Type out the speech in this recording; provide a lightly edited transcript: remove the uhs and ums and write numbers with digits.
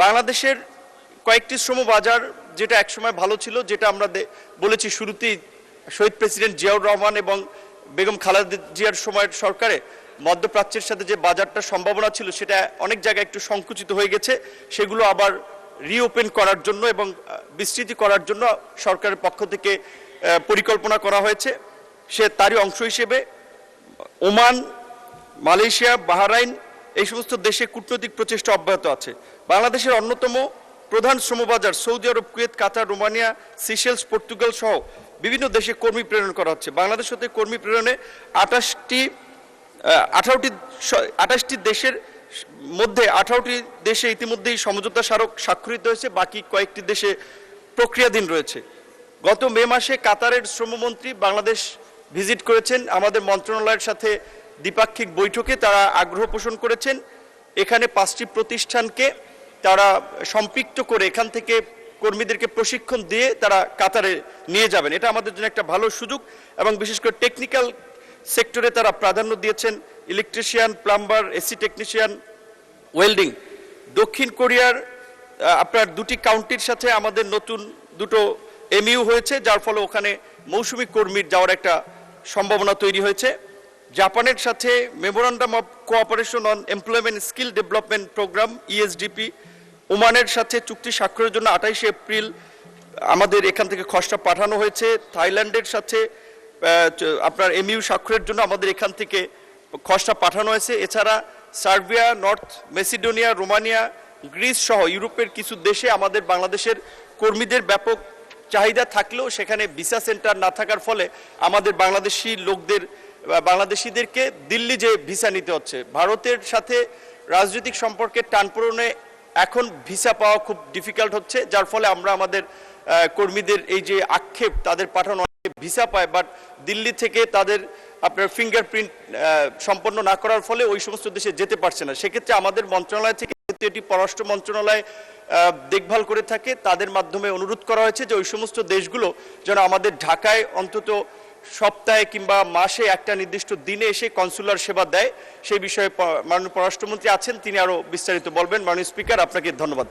বাংলাদেশের কয়েকটি শ্রম বাজার যেটা একসময় ভালো ছিল, যেটা আমরা বলেছি শুরুতেই, শহীদ প্রেসিডেন্ট জিয়াউর রহমান এবং বেগম খালেদা জিয়ার সময়ের সরকারে মধ্যপ্রাচ্যের সাথে যে বাজারটা সম্ভাবনা ছিল সেটা অনেক জায়গায় একটু সংকুচিত হয়ে গেছে। সেগুলো আবার রিওপেন করার জন্য এবং বিস্তৃতি করার জন্য সরকারের পক্ষ থেকে পরিকল্পনা করা হয়েছে। তারই অংশ হিসেবে ওমান, মালয়েশিয়া, বাহরাইন এই সমস্ত দেশে কূটনৈতিক প্রচেষ্টা অব্যাহত আছে। বাংলাদেশের অন্যতম প্রধান শ্রমবাজার সৌদি আরব, কুয়েত, কাতার, রোমানিয়া, সিশেলস, পর্তুগাল সহ বিভিন্ন দেশে কর্মী প্রেরণ করা হচ্ছে। বাংলাদেশ হতে কর্মী প্রেরণে 28টি দেশের মধ্যে 18টি দেশে ইতিমধ্যেই সমঝোতা স্মারক স্বাক্ষরিত হয়েছে, বাকি কয়েকটি দেশে প্রক্রিয়াধীন রয়েছে। গত মে মাসে কাতারের শ্রমমন্ত্রী বাংলাদেশ ভিজিট করেছেন। আমাদের মন্ত্রণালয়ের সাথে দ্বিপাক্ষিক বৈঠকে তারা আগ্রহ পোষণ করেছেন এখানে 5টি প্রতিষ্ঠানকে তারা সম্পৃক্ত করে এখান থেকে কর্মীদেরকে প্রশিক্ষণ দিয়ে তারা কাতারে নিয়ে যাবেন। এটা আমাদের জন্য একটা ভালো সুযোগ এবং বিশেষ করে টেকনিক্যাল সেক্টরে তারা প্রাধান্য দিয়েছেন। Electrician, plumber, AC technician, welding. দক্ষিণ কোরিয়ার আপনার 2টি কাউন্টির সাথে আমাদের নতুন 2টো এমইউ হয়েছে, যার ফলে ওখানে মৌসুমি কর্মীর যাওয়ার একটা সম্ভাবনা তৈরি হয়েছে। জাপানের সাথে memorandum of cooperation on employment skill development programme ESDP. ওমানের সাথে চুক্তি স্বাক্ষরের জন্য 28 এপ্রিল আমাদের এখান থেকে খসড়া পাঠানো হয়েছে। থাইল্যান্ডের সাথে আপনার এমইউ স্বাক্ষরের জন্য আমাদের এখান থেকে খসড়া পাঠানো হয়েছে। এছাড়া Serbia, north Macedonia, Romania, Greece সহ ইউরোপের কিছু দেশে আমাদের বাংলাদেশের কর্মীদের ব্যাপক চাহিদা থাকলেও সেখানে ভিসা সেন্টার না থাকার ফলে আমাদের বাংলাদেশিদেরকে দিল্লি যে ভিসা নিতে হচ্ছে। ভারতের সাথে রাজনৈতিক সম্পর্কের টানপোড়েনে এখন ভিসা পাওয়া খুব ডিফিকাল্ট হচ্ছে, যার ফলে আমরা আমাদের কর্মীদের এই যে আক্ষেপ, তাদের পাঠানো ভিসা পায় বাট দিল্লি থেকে তাদের আপনার ফিঙ্গারপ্রিন্ট সম্পন্ন না করার ফলে ওই সমস্ত দেশে যেতে পারছে না। সেক্ষেত্রে আমাদের মন্ত্রণালয় থেকে এটি পররাষ্ট্র মন্ত্রণালয় দেখভাল করে থাকে, তাদের মাধ্যমে অনুরোধ করা হয়েছে যে ওই সমস্ত দেশগুলো যেন আমাদের ঢাকায় অন্তত সপ্তাহে কিংবা মাসে একটা নির্দিষ্ট দিনে এসে কনসুলার সেবা দেয়। সেই বিষয়ে মাননীয় পররাষ্ট্রমন্ত্রী আছেন, তিনি আরো বিস্তারিত বলবেন। মাননীয় স্পিকার, আপনাকে ধন্যবাদ।